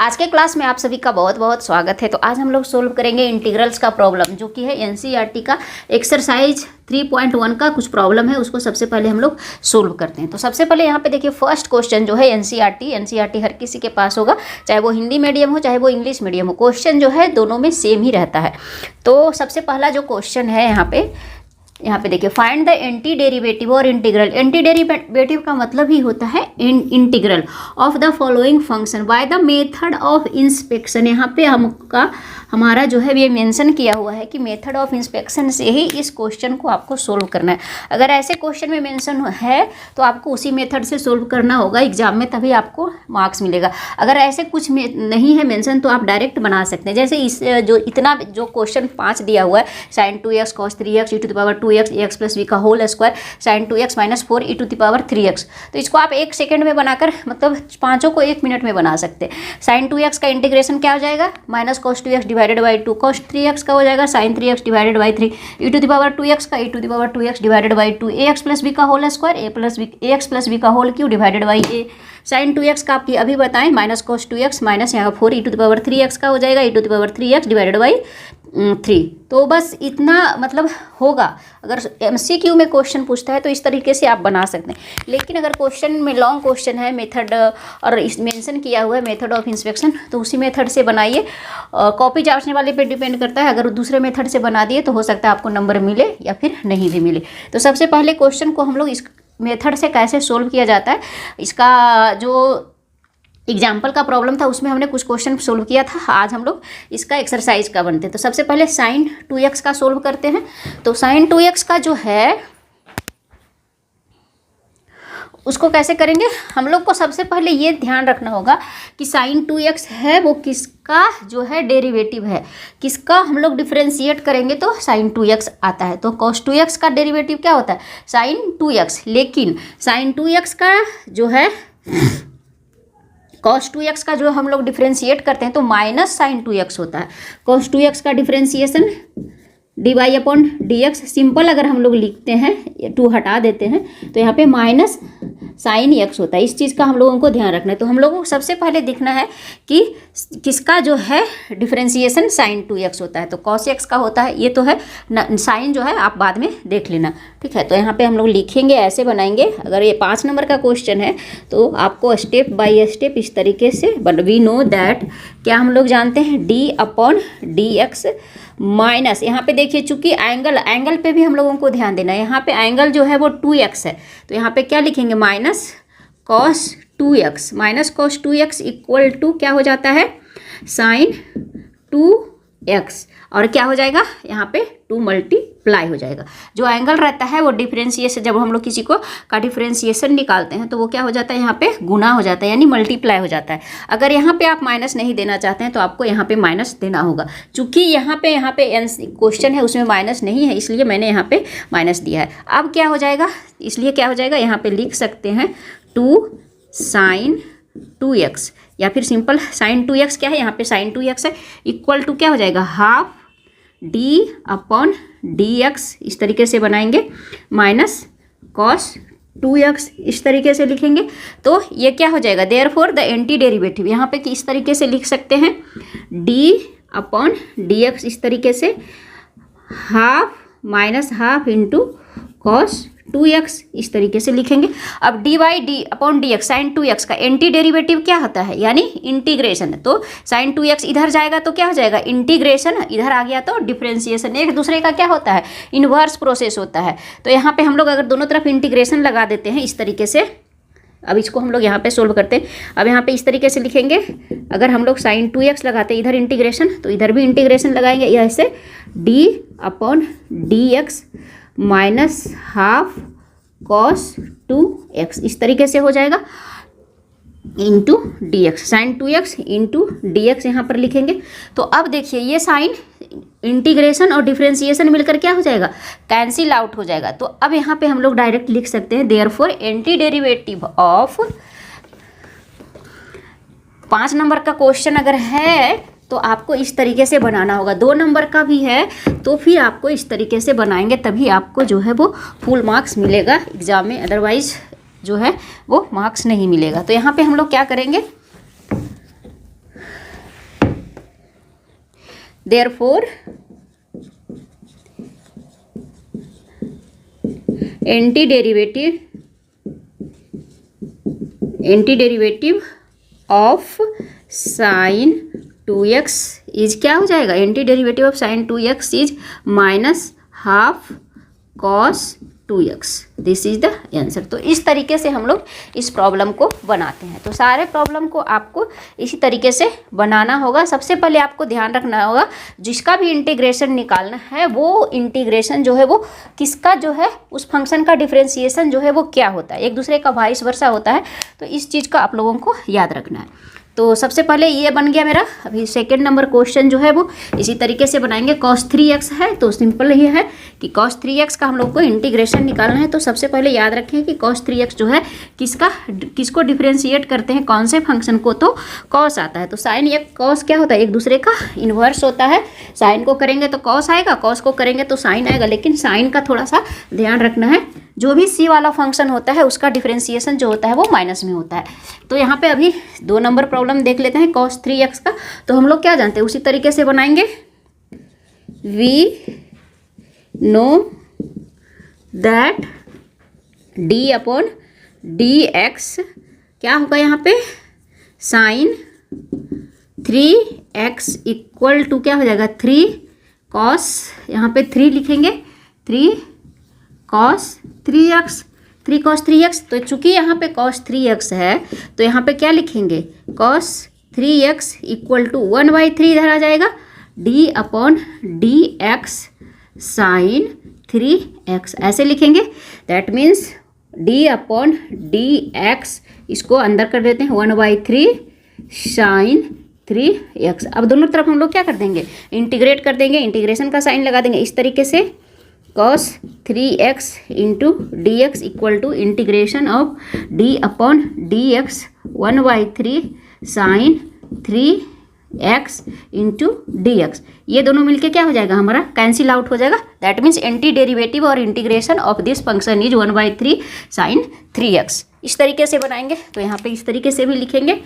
आज के क्लास में आप सभी का बहुत बहुत स्वागत है। तो आज हम लोग सोल्व करेंगे इंटीग्रल्स का प्रॉब्लम, जो कि है एनसीईआरटी का एक्सरसाइज 3.1 का कुछ प्रॉब्लम है। उसको सबसे पहले हम लोग सोल्व करते हैं। तो सबसे पहले यहाँ पे देखिए, फर्स्ट क्वेश्चन जो है एनसीईआरटी हर किसी के पास होगा, चाहे वो हिंदी मीडियम हो चाहे वो इंग्लिश मीडियम हो। क्वेश्चन जो है दोनों में सेम ही रहता है। तो सबसे पहला जो क्वेश्चन है यहाँ पे देखिए, फाइंड द एंटी डेरिवेटिव और इंटीग्रल। एंटी डेरिवेटिव का मतलब ही होता है integral of the following function by the method of inspection. यहाँ पे हमारा जो है ये मेंशन किया हुआ है कि मेथड ऑफ इंस्पेक्शन से ही इस क्वेश्चन को आपको सोल्व करना है। अगर ऐसे क्वेश्चन में मेंशन है तो आपको उसी मेथड से सोल्व करना होगा एग्जाम में, तभी आपको मार्क्स मिलेगा। अगर ऐसे कुछ नहीं है मेंशन तो आप डायरेक्ट बना सकते हैं। जैसे इस जो क्वेश्चन 5 दिया हुआ है, sin 2x cos 3x e⁻²x ax + b का whole square sin 2x - 4 e⁻3x। तो इसको आप 1 सेकंड में बनाकर, मतलब पाँचों को 1 मिनट में बना सकते हैं। sin 2x का इंटीग्रेशन क्या हो जाएगा, -cos 2x / 2, cos 3x का हो जाएगा sin 3x / 3, e⁻2x का e⁻2x / 2, ax + b का होल स्क्वायर ax + b का whole cube / a। sin 2x का आपकी अभी बताएं, -cos 2x - यहाँ 4 e⁻3x का हो जाएगा e⁻3x / 3। तो बस इतना मतलब होगा। अगर MCQ में क्वेश्चन पूछता है तो इस तरीके से आप बना सकते हैं। लेकिन अगर क्वेश्चन में लॉन्ग क्वेश्चन है, मेथड और इस मेंशन किया हुआ है मेथड ऑफ इंस्पेक्शन, तो उसी मेथड से बनाइए। कॉपी जांचने वाले पे डिपेंड करता है। अगर दूसरे मेथड से बना दिए तो हो सकता है आपको नंबर मिले या फिर नहीं भी मिले। तो सबसे पहले क्वेश्चन को हम लोग इस मेथड से कैसे सोल्व किया जाता है, इसका जो एग्जाम्पल का प्रॉब्लम था उसमें हमने कुछ क्वेश्चन सोल्व किया था। आज हम लोग इसका एक्सरसाइज का बनते हैं। तो सबसे पहले sin 2x का सोल्व करते हैं। तो sin 2x का जो है उसको कैसे करेंगे, हम लोग को सबसे पहले ये ध्यान रखना होगा कि sin 2x है वो किसका जो है डेरिवेटिव है, किसका हम लोग डिफरेंशिएट करेंगे तो sin 2x आता है। तो cos 2x का डेरिवेटिव क्या होता है, sin 2x। लेकिन sin 2x का जो है cos 2x का जो हम लोग डिफरेंशिएट करते हैं तो -sin 2x होता है। cos 2x का डिफरेंशिएशन dy/dx। सिंपल अगर हम लोग लिखते हैं, 2 हटा देते हैं तो यहाँ पे -sin x होता है। इस चीज़ का हम लोगों को ध्यान रखना है। तो हम लोगों को सबसे पहले देखना है कि किसका जो है डिफरेंशिएशन sin 2x होता है। तो cos x का होता है, ये तो है। साइन जो है आप बाद में देख लेना, ठीक है। तो यहाँ पे हम लोग लिखेंगे, ऐसे बनाएंगे। अगर ये 5 नंबर का क्वेश्चन है तो आपको स्टेप बाय स्टेप इस तरीके से, बट वी नो दैट, क्या हम लोग जानते हैं, d/dx माइनस, यहाँ पे देखिए चूंकि एंगल पे भी हम लोगों को ध्यान देना है। यहाँ पे एंगल जो है वो 2x है, तो यहाँ पे क्या लिखेंगे, -cos 2x = क्या हो जाता है, sin 2x। और क्या हो जाएगा, यहाँ पे 2 मल्टीप्लाई हो जाएगा। जो एंगल रहता है वो डिफरेंशिएशन, जब हम लोग किसी को का डिफरेंशिएशन निकालते हैं तो वो क्या हो जाता है, यहाँ पे गुना हो जाता है, यानी मल्टीप्लाई हो जाता है। अगर यहाँ पे आप माइनस नहीं देना चाहते हैं तो आपको यहाँ पे माइनस देना होगा। चूंकि यहाँ पे क्वेश्चन है उसमें माइनस नहीं है, इसलिए मैंने यहाँ पे माइनस दिया है। अब क्या हो जाएगा, इसलिए क्या हो जाएगा, यहाँ पे लिख सकते हैं 2 sin 2x, या फिर सिंपल sin 2x क्या है, यहाँ पे sin 2x है, इक्वल टू क्या हो जाएगा, हाफ d/dx, इस तरीके से बनाएंगे, -cos 2x इस तरीके से लिखेंगे। तो ये क्या हो जाएगा, देयरफॉर द एंटी डेरिवेटिव, यहाँ पे इस तरीके से लिख सकते हैं d/dx, इस तरीके से हाफ cos 2x इस तरीके से लिखेंगे। अब d/dx sin 2x का एंटी डेरिवेटिव क्या होता है, यानी इंटीग्रेशन। तो sin 2x इधर जाएगा तो क्या हो जाएगा, इंटीग्रेशन, इधर आ गया तो डिफरेंशिएशन। एक दूसरे का क्या होता है, इन्वर्स प्रोसेस होता है। तो यहाँ पे हम लोग अगर दोनों तरफ इंटीग्रेशन लगा देते हैं इस तरीके से, अब इसको हम लोग यहाँ पे सोल्व करते हैं। अब यहाँ पे इस तरीके से लिखेंगे, अगर हम लोग sin 2x लगाते हैं इधर इंटीग्रेशन, तो इधर भी इंटीग्रेशन लगाएंगे, ऐसे d/dx -हाफ cos 2x इस तरीके से हो जाएगा, into dx, sin 2x into dx यहाँ पर लिखेंगे। तो अब देखिए ये साइन, इंटीग्रेशन और डिफरेंशिएशन मिलकर क्या हो जाएगा, कैंसिल आउट हो जाएगा। तो अब यहाँ पे हम लोग डायरेक्ट लिख सकते हैं, therefore anti derivative of, 5 number का क्वेश्चन अगर है तो आपको इस तरीके से बनाना होगा। 2 नंबर का भी है तो फिर आपको इस तरीके से बनाएंगे, तभी आपको जो है वो फुल मार्क्स मिलेगा एग्जाम में, अदरवाइज जो है वो मार्क्स नहीं मिलेगा। तो यहाँ पे हम लोग क्या करेंगे, therefore anti derivative of sine 2x is क्या हो जाएगा, anti derivative of sine 2x is minus half cos 2x। This is the answer. तो इस तरीके से हम लोग इस प्रॉब्लम को बनाते हैं। तो सारे प्रॉब्लम को आपको इसी तरीके से बनाना होगा। सबसे पहले आपको ध्यान रखना होगा जिसका भी इंटीग्रेशन निकालना है वो इंटीग्रेशन जो है वो किसका जो है उस फंक्शन का डिफरेंशिएशन जो है वो क्या होता है, एक दूसरे का वाइस वर्सा होता है। तो इस चीज़ का आप लोगों को याद रखना है। तो सबसे पहले ये बन गया मेरा। अभी सेकंड नंबर क्वेश्चन जो है वो इसी तरीके से बनाएंगे। cos 3x है तो सिंपल ये है कि cos 3x का हम लोग को इंटीग्रेशन निकालना है। तो सबसे पहले याद रखें कि cos 3x जो है किसको डिफरेंशिएट करते हैं, कौन से फंक्शन को, तो cos आता है। तो साइन या cos क्या होता है, एक दूसरे का इन्वर्स होता है। साइन को करेंगे तो cos आएगा, cos को करेंगे तो साइन आएगा। लेकिन साइन का थोड़ा सा ध्यान रखना है, जो भी c वाला फंक्शन होता है उसका डिफरेंशिएशन जो होता है वो माइनस में होता है। तो यहाँ पे अभी 2 नंबर प्रॉब्लम देख लेते हैं cos 3x का। तो हम लोग क्या जानते हैं उसी तरीके से बनाएंगे। वी नो दैट d/dx क्या होगा यहाँ पे, साइन 3x इक्वल टू क्या हो जाएगा 3 cos, यहाँ पे 3 लिखेंगे, 3 cos 3x, 3 cos 3x। तो चूंकि यहाँ पे cos 3x है तो यहाँ पे क्या लिखेंगे, cos 3x इक्वल टू 1/3 इधर आ जाएगा, d/dx साइन 3x ऐसे लिखेंगे। दैट मीन्स d/dx इसको अंदर कर देते हैं 1/3 साइन 3x। अब दोनों तरफ हम लोग क्या कर देंगे, इंटीग्रेट कर देंगे, इंटीग्रेशन का साइन लगा देंगे इस तरीके से। cos 3x into dx equal to integration of d/dx 1/3 sine 3x into dx। ये दोनों मिलके क्या हो जाएगा, हमारा कैंसिल आउट हो जाएगा। दैट मीन्स एंटी डेरिवेटिव और integration of this function is 1/3 sine 3x। इस तरीके से बनाएंगे। तो यहाँ पे इस तरीके से भी लिखेंगे।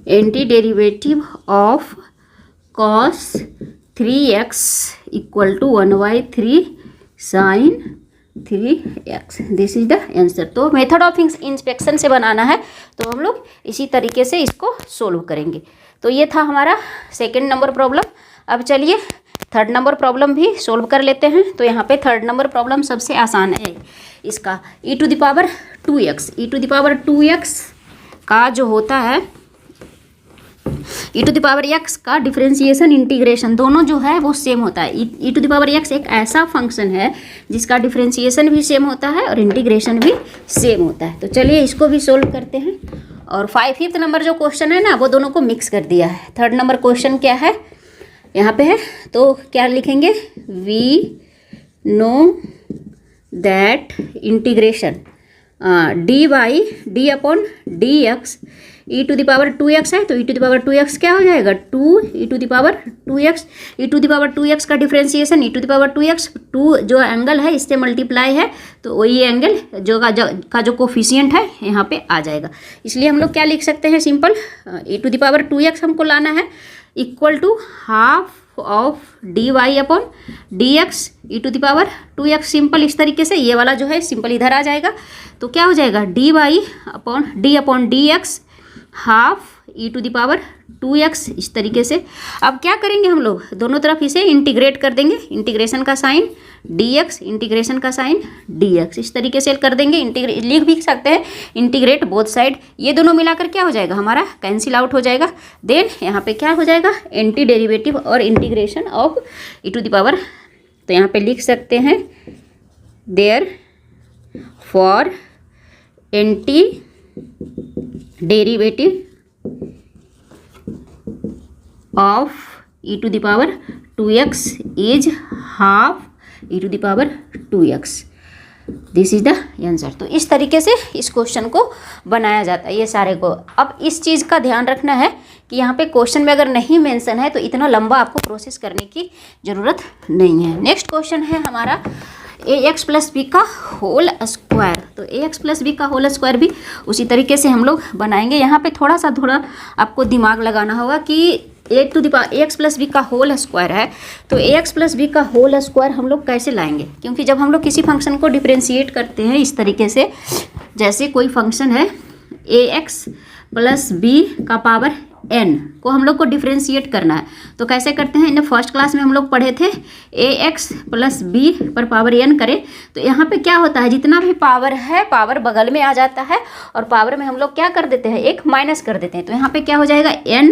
Anti derivative of cos 3x equal to 1/3 sine 3x। This is the answer. तो मेथड ऑफ इंस्पेक्शन से बनाना है तो हम लोग इसी तरीके से इसको सोल्व करेंगे। तो ये था हमारा सेकंड नंबर प्रॉब्लम। अब चलिए थर्ड नंबर प्रॉब्लम भी सोल्व कर लेते हैं। तो यहाँ पे थर्ड नंबर प्रॉब्लम सबसे आसान है। इसका e⁻²x का जो होता है e⁻x का डिफरेंशिएशन इंटीग्रेशन दोनों जो है वो सेम होता है। e⁻x एक ऐसा फंक्शन है जिसका डिफरेंशिएशन भी सेम होता है और इंटीग्रेशन भी सेम होता है। तो चलिए इसको भी सोल्व करते हैं। और 5th नंबर जो क्वेश्चन है ना वो दोनों को मिक्स कर दिया है। थर्ड नंबर क्वेश्चन क्या है यहाँ पे है, तो क्या लिखेंगे, we know that integration d/dx e⁻2x है। तो e⁻2x क्या हो जाएगा, 2e⁻2x। e⁻2x का डिफरेंशिएशन e⁻2x 2 जो एंगल है इससे मल्टीप्लाई है तो वही एंगल का जो कोफिशिएंट है यहाँ पे आ जाएगा। इसलिए हम लोग क्या लिख सकते हैं, सिंपल e⁻2x हमको लाना है equal to half of dy/dx e⁻2x। Simple इस तरीके से ये वाला जो है सिंपल इधर आ जाएगा। तो क्या हो जाएगा, d/dx हाफ e⁻2x इस तरीके से। अब क्या करेंगे हम लोग, दोनों तरफ इसे इंटीग्रेट कर देंगे। इंटीग्रेशन का साइन dx, इंटीग्रेशन का साइन dx इस तरीके से कर देंगे। लिख भी सकते हैं इंटीग्रेट बोथ साइड। ये दोनों मिलाकर क्या हो जाएगा, हमारा कैंसिल आउट हो जाएगा। देन यहाँ पे क्या हो जाएगा, एंटी डेरिवेटिव और इंटीग्रेशन ऑफ e⁻। तो यहाँ पे लिख सकते हैं therefore anti derivative of e⁻2x is half e⁻2x। This is the answer. तो इस तरीके से इस क्वेश्चन को बनाया जाता है ये सारे को। अब इस चीज़ का ध्यान रखना है कि यहाँ पे क्वेश्चन में अगर नहीं मेंशन है तो इतना लंबा आपको प्रोसेस करने की ज़रूरत नहीं है। नेक्स्ट क्वेश्चन है हमारा ax प्लस बी का होल स्क्वायर। तो ax प्लस बी का होल स्क्वायर भी उसी तरीके से हम लोग बनाएंगे। यहाँ पे थोड़ा आपको दिमाग लगाना होगा कि ax प्लस बी का होल स्क्वायर है, तो ax प्लस बी का होल स्क्वायर हम लोग कैसे लाएंगे, क्योंकि जब हम लोग किसी फंक्शन को डिफ्रेंशिएट करते हैं इस तरीके से, जैसे कोई फंक्शन है ax प्लस बी का पावर n को हम लोग को डिफ्रेंशिएट करना है, तो कैसे करते हैं, इन्हें फर्स्ट क्लास में हम लोग पढ़े थे ax प्लस बी पर पावर n करें। तो यहाँ पे क्या होता है, जितना भी पावर है पावर बगल में आ जाता है और पावर में हम लोग क्या कर देते हैं, एक माइनस कर देते हैं। तो यहाँ पे क्या हो जाएगा, n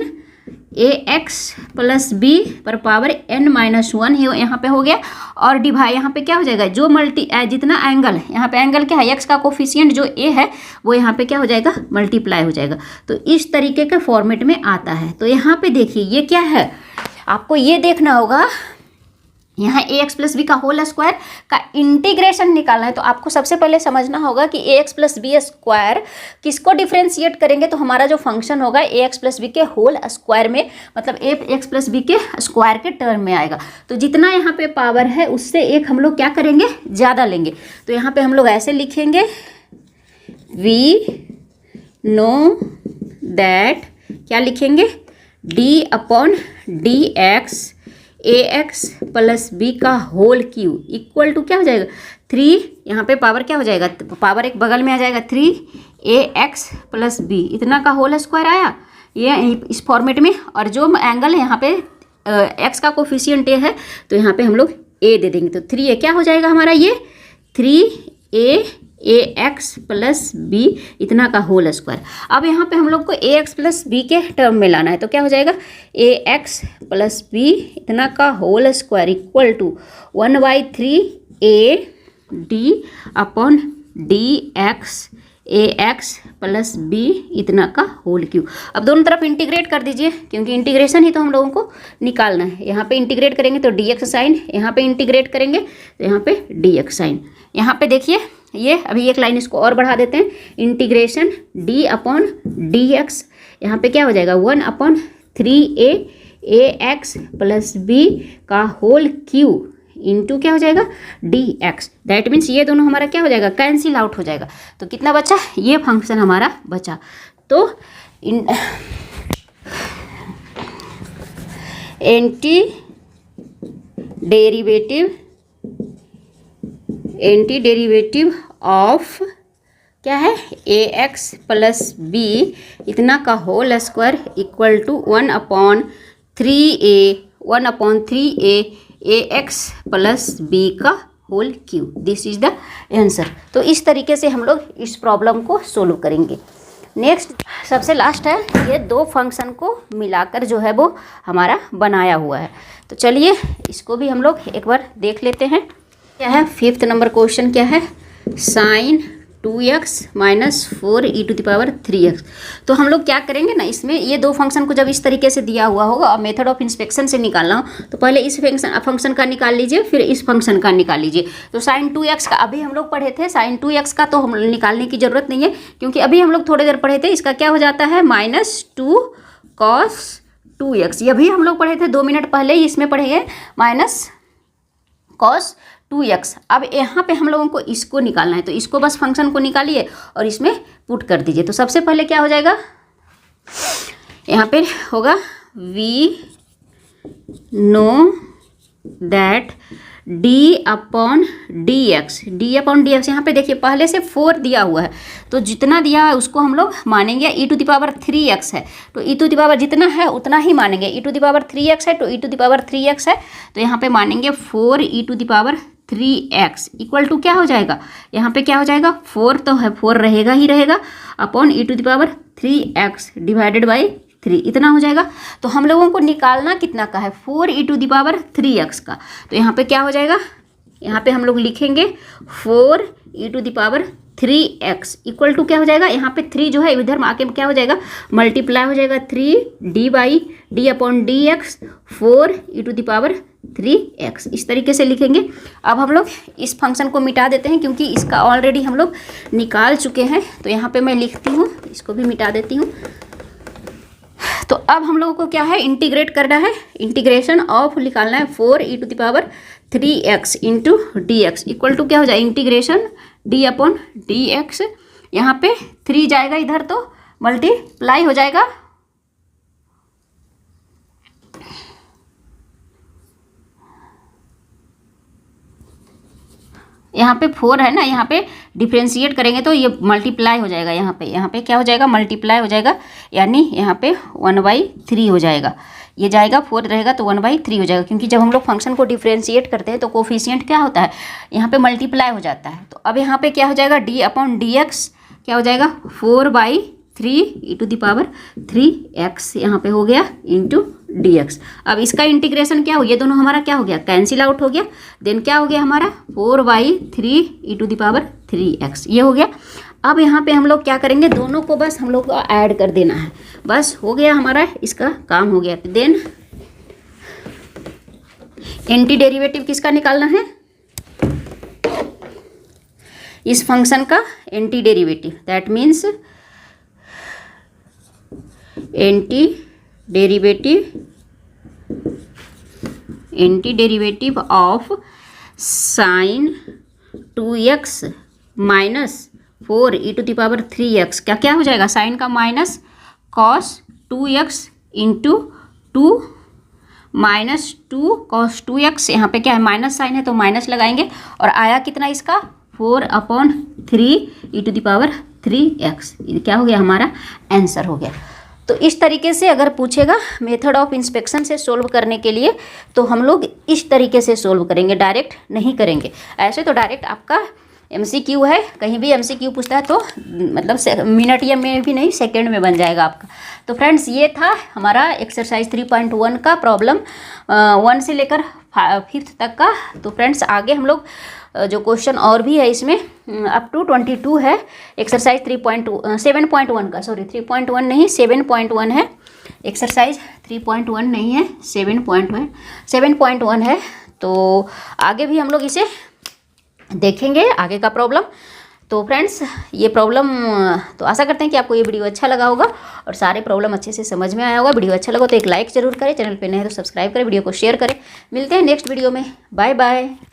ax प्लस बी पर पावर n माइनस 1 यहाँ पे हो गया, और डिवाइड यहाँ पे क्या हो जाएगा, जो जितना एंगल है, यहाँ पे एंगल क्या है, x का कोफिशिएंट जो a है वो यहाँ पे क्या हो जाएगा, मल्टीप्लाई हो जाएगा। तो इस तरीके के फॉर्मेट में आता है। तो यहाँ पे देखिए ये क्या है, आपको ये देखना होगा, यहाँ ax प्लस बी का होल स्क्वायर का इंटीग्रेशन निकालना है। तो आपको सबसे पहले समझना होगा कि ax प्लस बी स्क्वायर किसको डिफ्रेंशिएट करेंगे, तो हमारा जो फंक्शन होगा ax प्लस बी के होल स्क्वायर में, मतलब ax प्लस बी के स्क्वायर के टर्म में आएगा। तो जितना यहाँ पे पावर है उससे एक हम लोग क्या करेंगे, ज़्यादा लेंगे। तो यहाँ पे हम लोग ऐसे लिखेंगे, वी नो दैट, क्या लिखेंगे, d upon d x ax plus B का होल क्यू इक्वल टू क्या हो जाएगा, 3, यहाँ पे पावर क्या हो जाएगा, पावर एक बगल में आ जाएगा, 3ax प्लस बी, इतना का होल स्क्वायर आया ये इस फॉर्मेट में। और जो एंगल है यहाँ पे x का कोफिशिएंट a है, तो यहाँ पे हम लोग a दे देंगे। तो 3a क्या हो जाएगा हमारा, ये 3ax प्लस बी इतना का होल स्क्वायर। अब यहाँ पे हम लोग को ax प्लस बी के टर्म में लाना है, तो क्या हो जाएगा, ax प्लस बी इतना का whole square equal to 1/3a d upon d x ax plus B इतना का होल क्यू। अब दोनों तरफ इंटीग्रेट कर दीजिए, क्योंकि इंटीग्रेशन ही तो हम लोगों को निकालना है। यहाँ पे इंटीग्रेट करेंगे तो dx साइन, यहाँ पे इंटीग्रेट करेंगे तो यहाँ पे dx साइन। यहाँ पे देखिए ये अभी एक लाइन इसको और बढ़ा देते हैं, integration d upon d x, यहाँ पे क्या हो जाएगा, 1/3a ax प्लस बी का होल क्यू इंटू क्या हो जाएगा, डी एक्स। दैट मीन्स ये दोनों हमारा क्या हो जाएगा, कैंसिल आउट हो जाएगा। तो कितना बचा, ये फंक्शन हमारा बचा। तो एंटी डेरिवेटिव ऑफ क्या है, ax प्लस बी इतना का whole square equal to 1/3a ax plus B का whole cube. This is the answer. तो इस तरीके से हम लोग इस प्रॉब्लम को सोल्व करेंगे। नेक्स्ट सबसे लास्ट है, ये दो फंक्शन को मिलाकर जो है वो हमारा बनाया हुआ है। तो चलिए इसको भी हम लोग एक बार देख लेते हैं। क्या है, 5th नंबर क्वेश्चन क्या है, sin 2x माइनस 4e⁻3x। तो हम लोग क्या करेंगे ना, इसमें ये दो फंक्शन को जब इस तरीके से दिया हुआ होगा और मेथड ऑफ इंस्पेक्शन से निकालना हो, तो पहले इस फंक्शन का निकाल लीजिए, फिर इस फंक्शन का निकाल लीजिए। तो sin 2x का अभी हम लोग पढ़े थे, sin 2x का तो हम निकालने की ज़रूरत नहीं है, क्योंकि अभी हम लोग थोड़ी देर पढ़े थे। इसका क्या हो जाता है, -2 cos 2x। ये भी हम लोग पढ़े थे 2 मिनट पहले ही, इसमें पढ़े हैं -cos 2x। अब यहाँ पे हम लोगों को इसको निकालना है, तो इसको बस फंक्शन को निकालिए और इसमें पुट कर दीजिए। तो सबसे पहले क्या हो जाएगा, यहाँ पे होगा we know that d upon d x. यहाँ पे देखिए पहले से 4 दिया हुआ है, तो जितना दिया है उसको हम लोग मानेंगे। e⁻3x है तो e⁻ जितना है उतना ही मानेंगे। e⁻3x है तो e⁻3x है, तो यहाँ पे मानेंगे 4e⁻3x इक्वल टू क्या हो जाएगा, यहाँ पे क्या हो जाएगा, 4 तो है, 4 रहेगा ही रहेगा, अपॉन e⁻3x डिवाइडेड बाई 3 इतना हो जाएगा। तो हम लोगों को निकालना कितना का है, 4e⁻3x का। तो यहाँ पे क्या हो जाएगा, यहाँ पे हम लोग लिखेंगे 4e⁻3x इक्वल टू क्या हो जाएगा, यहाँ पे 3 जो है इधर आके क्या हो जाएगा, मल्टीप्लाई हो जाएगा 3d upon d x 4e⁻3x इस तरीके से लिखेंगे। अब हम लोग इस फंक्शन को मिटा देते हैं, क्योंकि इसका ऑलरेडी हम लोग निकाल चुके हैं। तो यहाँ पे मैं लिखती हूँ, इसको भी मिटा देती हूँ। तो तो अब हम लोगों को क्या है, इंटीग्रेट करना है। इंटीग्रेशन ऑफ निकालना है 4e⁻³ into dx equal to क्या हो जाए, इंटीग्रेशन d/dx। यहाँ पे 3 जाएगा इधर तो मल्टीप्लाई हो जाएगा, यहाँ पे 4 है ना, यहाँ पे डिफ्रेंशिएट करेंगे तो ये मल्टीप्लाई हो जाएगा, यहाँ पे क्या हो जाएगा, मल्टीप्लाई हो जाएगा, यानी यहाँ पे 1/3 हो जाएगा। ये जाएगा 4 रहेगा तो 1/3 हो जाएगा, क्योंकि जब हम लोग फंक्शन को डिफ्रेंशिएट करते हैं तो कोफिशिएंट क्या होता है, यहाँ पे मल्टीप्लाई हो जाता है। तो अब यहाँ पे क्या हो जाएगा, d/dx क्या हो जाएगा, 4/3e⁻³ यहाँ पे हो गया इंटू dx। अब इसका इंटीग्रेशन क्या हो, ये दोनों हमारा क्या हो गया, कैंसिल आउट हो गया। देन क्या हो गया हमारा 4/3e⁻³ ये हो गया। अब यहाँ पे हम लोग क्या करेंगे, दोनों को बस हम लोग को ऐड कर देना है, बस हो गया हमारा, इसका काम हो गया। देन एंटी डेरिवेटिव किसका निकालना है, इस फंक्शन का anti derivative, that means anti derivative of sine 2x minus 4e⁻³ क्या हो जाएगा, साइन का minus cos 2x into 2 minus 2 cos 2x, यहाँ पे क्या है माइनस साइन है तो माइनस लगाएंगे, और आया कितना इसका 4/3e⁻³ ये क्या हो गया, हमारा आंसर हो गया। तो इस तरीके से अगर पूछेगा मेथड ऑफ इंस्पेक्शन से सोल्व करने के लिए, तो हम लोग इस तरीके से सोल्व करेंगे, डायरेक्ट नहीं करेंगे। ऐसे तो डायरेक्ट आपका MCQ है, कहीं भी MCQ पूछता है तो मतलब मिनट या में भी नहीं, सेकंड में बन जाएगा आपका। तो फ्रेंड्स ये था हमारा एक्सरसाइज 3.1 का प्रॉब्लम 1 से लेकर 5th तक का। तो फ्रेंड्स आगे हम लोग जो क्वेश्चन और भी है इसमें अप टू 22 है, एक्सरसाइज 7.1 का, सॉरी 3.1 नहीं 7.1 है, एक्सरसाइज 3.1 नहीं है 7.1 है। तो आगे भी हम लोग इसे देखेंगे आगे का प्रॉब्लम। तो फ्रेंड्स ये प्रॉब्लम, तो आशा करते हैं कि आपको ये वीडियो अच्छा लगा होगा और सारे प्रॉब्लम अच्छे से समझ में आया होगा। वीडियो अच्छा लगा तो एक लाइक जरूर करें, चैनल पे नए हैं तो सब्सक्राइब करें, वीडियो को शेयर करें। मिलते हैं नेक्स्ट वीडियो में, बाय बाय।